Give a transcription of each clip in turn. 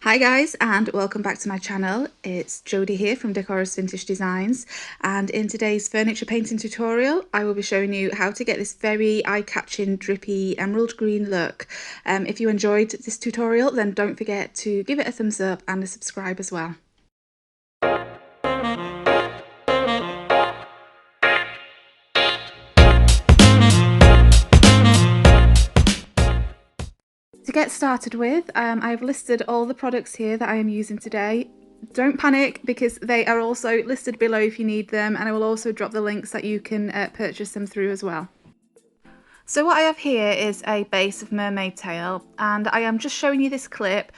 Hi guys, and welcome back to my channel. It's Jodie here from Decorous Vintage Designs, and in today's furniture painting tutorial I will be showing you how to get this very eye-catching drippy emerald green look. If you enjoyed this tutorial, then don't forget to give it a thumbs up and a subscribe as well. To get started with, I've listed all the products here that I am using today. Don't panic because they are also listed below if you need them, and I will also drop the links that you can purchase them through as well. So what I have here is a base of mermaid tail, and I am just showing you this clip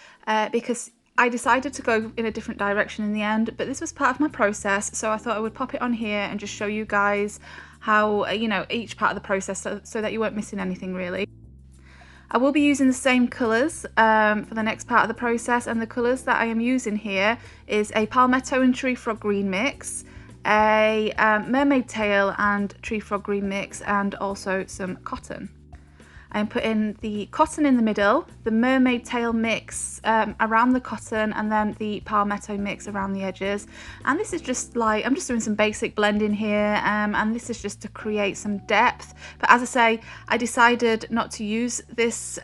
because I decided to go in a different direction in the end, but this was part of my process, so I thought I would pop it on here and just show you guys how, each part of the process so that you weren't missing anything really. I will be using the same colours for the next part of the process, and the colours that I am using here is a Palmetto and Tree Frog Green mix, a mermaid tail and tree frog green mix, and also some cotton. I am putting the cotton in the middle, the mermaid tail mix around the cotton, and then the palmetto mix around the edges. And this is just like, I'm just doing some basic blending here, and this is just to create some depth. But as I say, I decided not to use this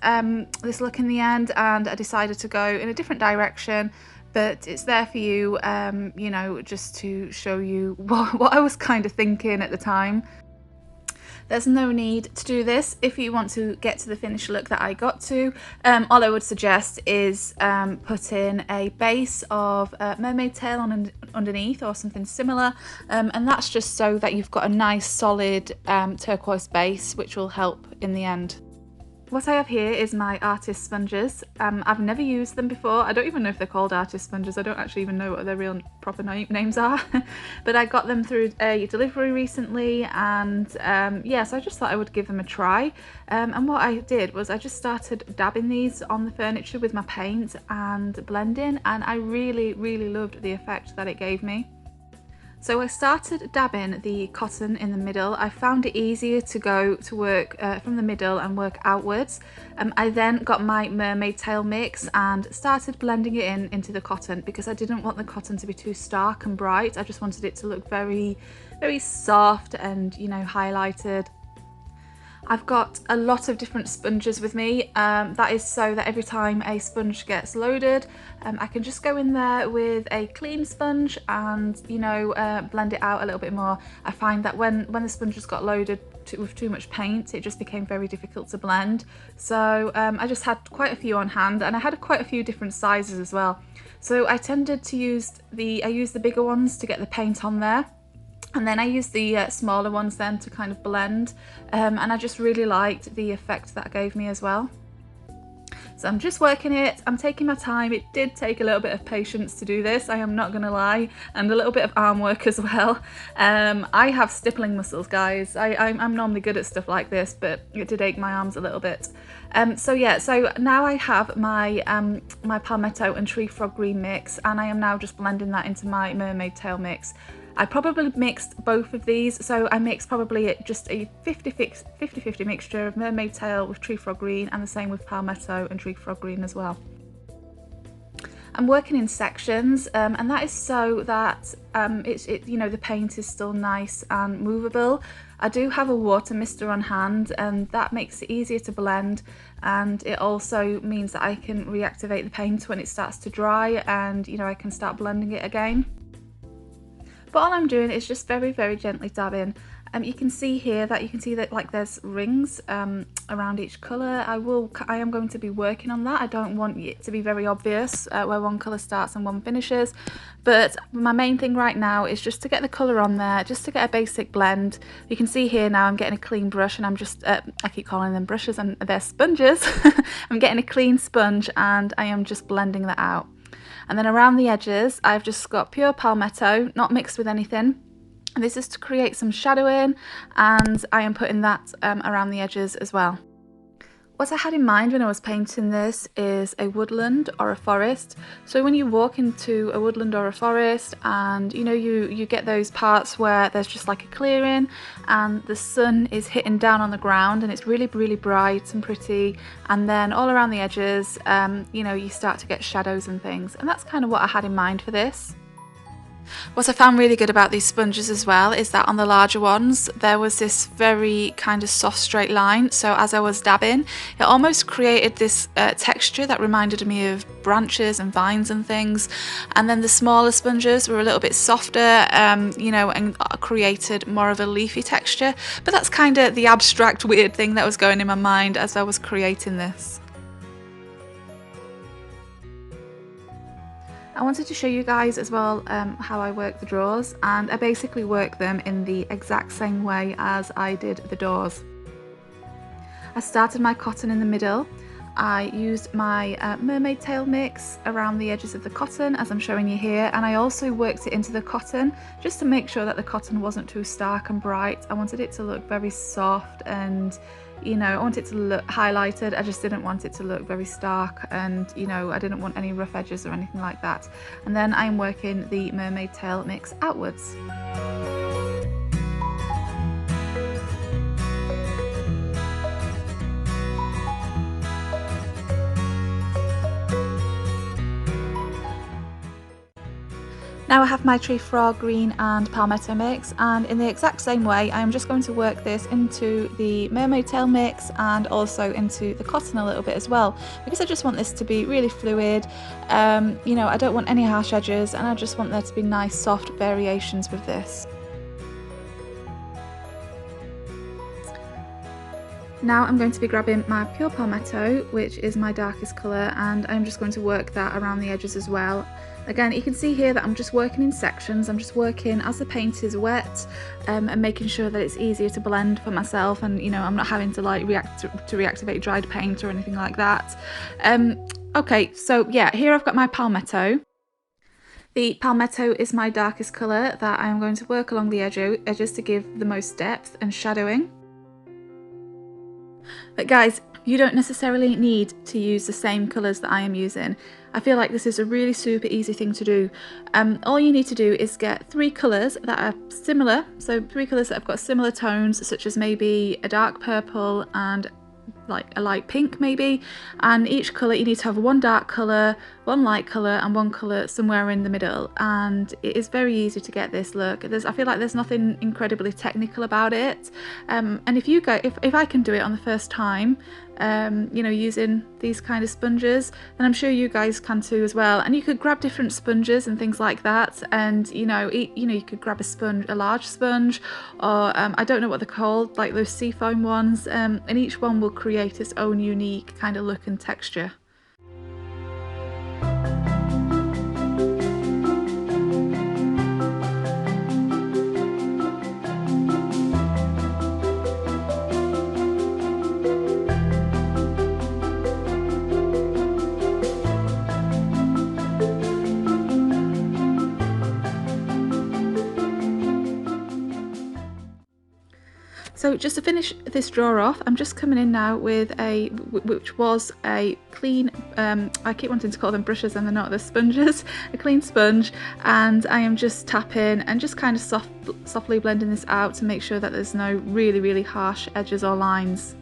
this look in the end, and I decided to go in a different direction. But it's there for you, just to show you what I was kind of thinking at the time. There's no need to do this if you want to get to the finished look that I got to. All I would suggest is putting a base of mermaid tail on underneath or something similar, and that's just so that you've got a nice solid turquoise base, which will help in the end. What I have here is my artist sponges. I've never used them before. I don't even know if they're called artist sponges. I don't actually even know what their real proper names are. But I got them through a delivery recently, and yeah, so I just thought I would give them a try. And what I did was I just started dabbing these on the furniture with my paint and blending, and I really loved the effect that it gave me. So I started dabbing the cotton in the middle. I found it easier to go to work from the middle and work outwards. I then got my mermaid tail mix and started blending it into the cotton, because I didn't want the cotton to be too stark and bright. I just wanted it to look very soft and, highlighted. I've got a lot of different sponges with me. That is so that every time a sponge gets loaded, I can just go in there with a clean sponge and, blend it out a little bit more. I find that when the sponges got loaded with too much paint, it just became very difficult to blend. So I just had quite a few on hand, and I had quite a few different sizes as well. So I tended to use I used the bigger ones to get the paint on there. And then I used the smaller ones then to kind of blend, and I just really liked the effect that gave me as well. So I'm just working it, I'm taking my time. It did take a little bit of patience to do this, I am not gonna lie, and a little bit of arm work as well. I have stippling muscles, guys. I'm normally good at stuff like this, but it did ache my arms a little bit. So yeah, so now I have my my palmetto and tree frog green mix, and I am now just blending that into my mermaid tail mix. I probably mixed both of these, so I mixed probably just a 50-50 mixture of mermaid tail with tree frog green, and the same with palmetto and tree frog green as well. I'm working in sections, and that is so that the paint is still nice and movable. I do have a water mister on hand, and that makes it easier to blend, and it also means that I can reactivate the paint when it starts to dry, and I can start blending it again. But all I'm doing is just very gently dabbing. You can see here that like there's rings around each colour. I am going to be working on that. I don't want it to be very obvious where one colour starts and one finishes. But my main thing right now is just to get the colour on there, just to get a basic blend. You can see here now I'm getting a clean brush, and I'm just, I keep calling them brushes and they're sponges. I'm getting a clean sponge, and I am just blending that out. And then around the edges, I've just got pure palmetto, not mixed with anything. And this is to create some shadowing, and I am putting that around the edges as well. What I had in mind when I was painting this is a woodland or a forest. So when you walk into a woodland or a forest and you get those parts where there's just like a clearing and the sun is hitting down on the ground and it's really, really bright and pretty, and then all around the edges you start to get shadows and things, and that's kind of what I had in mind for this. What I found really good about these sponges as well is that on the larger ones there was this very kind of soft straight line, so as I was dabbing it almost created this texture that reminded me of branches and vines and things, and then the smaller sponges were a little bit softer and created more of a leafy texture, but that's kind of the abstract weird thing that was going in my mind as I was creating this. I wanted to show you guys as well how I work the drawers, and I basically work them in the exact same way as I did the doors. I started my cotton in the middle. I used my mermaid tail mix around the edges of the cotton as I'm showing you here, and I also worked it into the cotton just to make sure that the cotton wasn't too stark and bright. I wanted it to look very soft and I want it to look highlighted. I just didn't want it to look very stark, and I didn't want any rough edges or anything like that. And then I'm working the mermaid tail mix outwards. Now I have my tree frog green and palmetto mix, and in the exact same way I am just going to work this into the mermaid tail mix and also into the cotton a little bit as well, because I just want this to be really fluid. I don't want any harsh edges, and I just want there to be nice soft variations with this. Now I'm going to be grabbing my pure palmetto, which is my darkest colour, and I'm just going to work that around the edges as well. Again, you can see here that I'm just working in sections. I'm just working as the paint is wet and making sure that it's easier to blend for myself, and I'm not having to like reactivate dried paint or anything like that. Okay, so yeah, here I've got my palmetto. The palmetto is my darkest colour that I'm going to work along the edges to give the most depth and shadowing. But guys, you don't necessarily need to use the same colours that I am using. I feel like this is a really super easy thing to do. All you need to do is get 3 colours that are similar, so 3 colours that have got similar tones, such as maybe a dark purple and like a light pink maybe, and each colour you need to have 1 dark colour, 1 light colour and 1 colour somewhere in the middle, and it is very easy to get this look. I feel like there's nothing incredibly technical about it, and if I can do it on the first time using these kind of sponges, then I'm sure you guys can too as well. And you could grab different sponges and things like that, and you could grab a large sponge, or I don't know what they're called, like those seafoam ones, and each one will create its own unique kind of look and texture. So just to finish this drawer off, I'm just coming in now with which was a clean, I keep wanting to call them brushes and they're not, they're sponges, a clean sponge, and I am just tapping and just kind of softly blending this out to make sure that there's no really, really harsh edges or lines.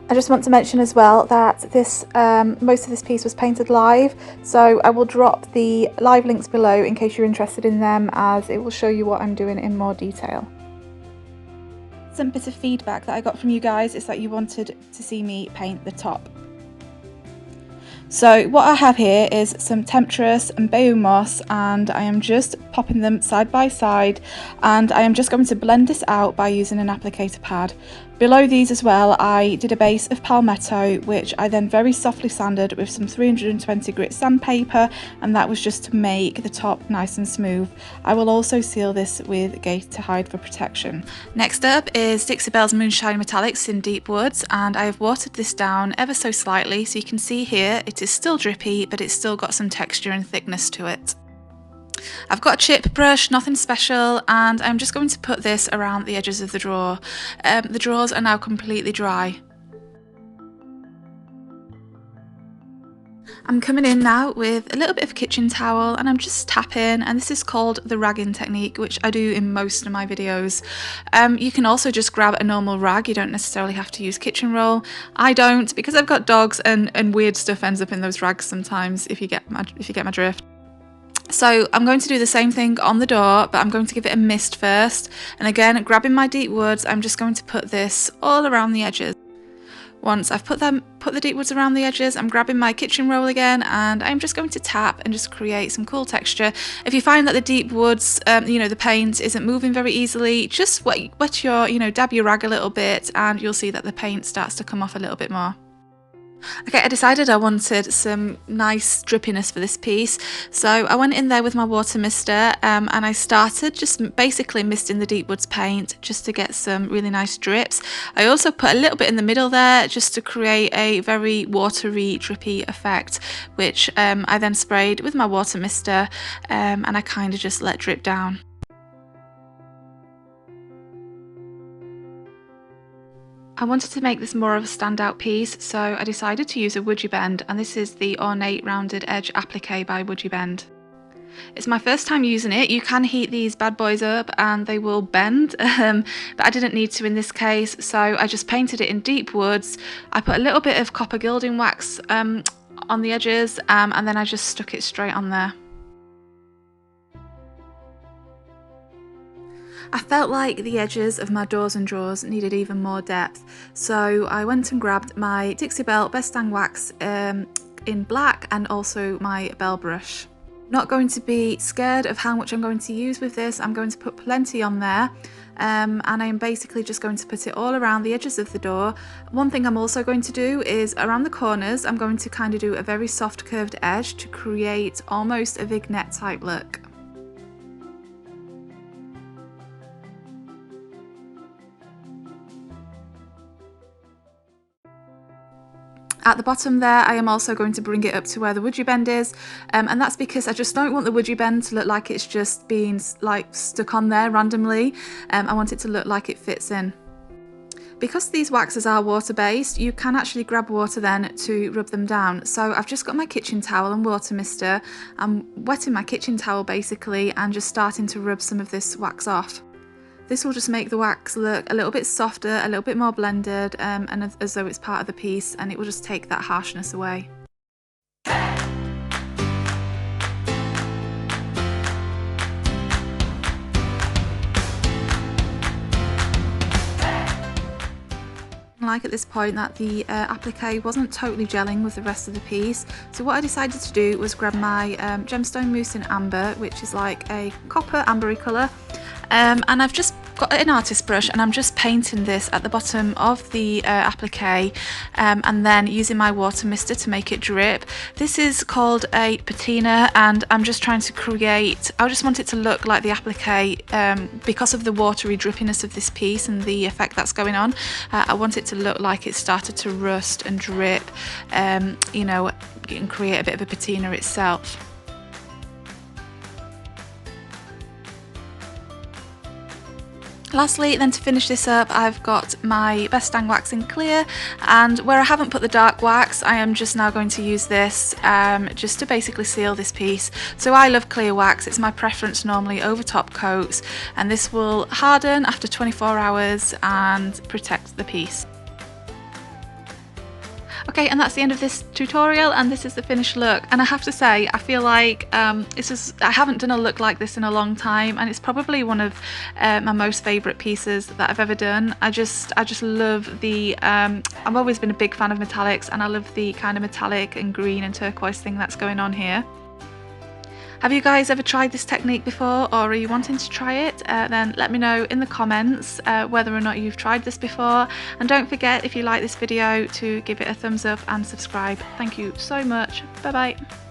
I just want to mention as well that this most of this piece was painted live, so I will drop the live links below in case you're interested in them, as it will show you what I'm doing in more detail. Some bit of feedback that I got from you guys is that you wanted to see me paint the top. So what I have here is some Temptress and Bayou moss, and I am just popping them side by side, and I am just going to blend this out by using an applicator pad. Below these as well, I did a base of Palmetto, which I then very softly sanded with some 320 grit sandpaper, and that was just to make the top nice and smooth. I will also seal this with Gator Hide for protection. Next up is Dixie Belle's Moonshine Metallics in Deep Woods, and I have watered this down ever so slightly, so you can see here it is still drippy, but it's still got some texture and thickness to it. I've got a chip brush, nothing special, and I'm just going to put this around the edges of the drawer. The drawers are now completely dry. I'm coming in now with a little bit of kitchen towel and I'm just tapping, and this is called the ragging technique, which I do in most of my videos. You can also just grab a normal rag, you don't necessarily have to use kitchen roll. I don't, because I've got dogs and weird stuff ends up in those rags sometimes, if you get my drift. So I'm going to do the same thing on the door, but I'm going to give it a mist first. And again, grabbing my deep woods, I'm just going to put this all around the edges. Once I've put the deep woods around the edges, I'm grabbing my kitchen roll again and I'm just going to tap and just create some cool texture. If you find that the deep woods, the paint isn't moving very easily, just wet your, dab your rag a little bit and you'll see that the paint starts to come off a little bit more. Okay, I decided I wanted some nice drippiness for this piece, so I went in there with my water mister and I started just basically misting the deep woods paint just to get some really nice drips. I also put a little bit in the middle there just to create a very watery, drippy effect, which I then sprayed with my water mister and I kind of just let drip down. I wanted to make this more of a standout piece, so I decided to use a WoodUBend, and this is the Ornate Rounded Edge Applique by WoodUBend. It's my first time using it. You can heat these bad boys up and they will bend, but I didn't need to in this case, so I just painted it in deep woods. I put a little bit of copper gilding wax on the edges and then I just stuck it straight on there. I felt like the edges of my doors and drawers needed even more depth, so I went and grabbed my Dixie Belle Paint wax in black and also my bell brush. Not going to be scared of how much I'm going to use with this. I'm going to put plenty on there and I am basically just going to put it all around the edges of the door. One thing I'm also going to do is around the corners I'm going to kind of do a very soft curved edge to create almost a vignette type look. At the bottom there, I am also going to bring it up to where the WoodUBend is, and that's because I just don't want the WoodUBend to look like it's just being like stuck on there randomly. I want it to look like it fits in. Because these waxes are water based, you can actually grab water then to rub them down. So I've just got my kitchen towel and water mister. I'm wetting my kitchen towel basically and just starting to rub some of this wax off. This will just make the wax look a little bit softer, a little bit more blended, and as though it's part of the piece, and it will just take that harshness away. Like at this point that the applique wasn't totally gelling with the rest of the piece, so what I decided to do was grab my Gemstone Mousse in Amber, which is like a copper ambery colour, and I've just got an artist brush and I'm just painting this at the bottom of the applique and then using my water mister to make it drip. This is called a patina and I'm just trying to create, I just want it to look like the applique because of the watery drippiness of this piece and the effect that's going on. I want it to look like it started to rust and drip, you know, and create a bit of a patina itself. Lastly, then to finish this up, I've got my Best Dang wax in clear, and where I haven't put the dark wax, I am just now going to use this just to basically seal this piece. So I love clear wax, it's my preference normally over top coats, and this will harden after 24 hours and protect the piece. Okay, and that's the end of this tutorial, and this is the finished look. And I have to say, I feel like I haven't done a look like this in a long time, and it's probably one of my most favourite pieces that I've ever done. I just love the, I've always been a big fan of metallics, and I love the kind of metallic and green and turquoise thing that's going on here. Have you guys ever tried this technique before, or are you wanting to try it? Then let me know in the comments whether or not you've tried this before, and don't forget, if you like this video, to give it a thumbs up and subscribe. Thank you so much. Bye bye.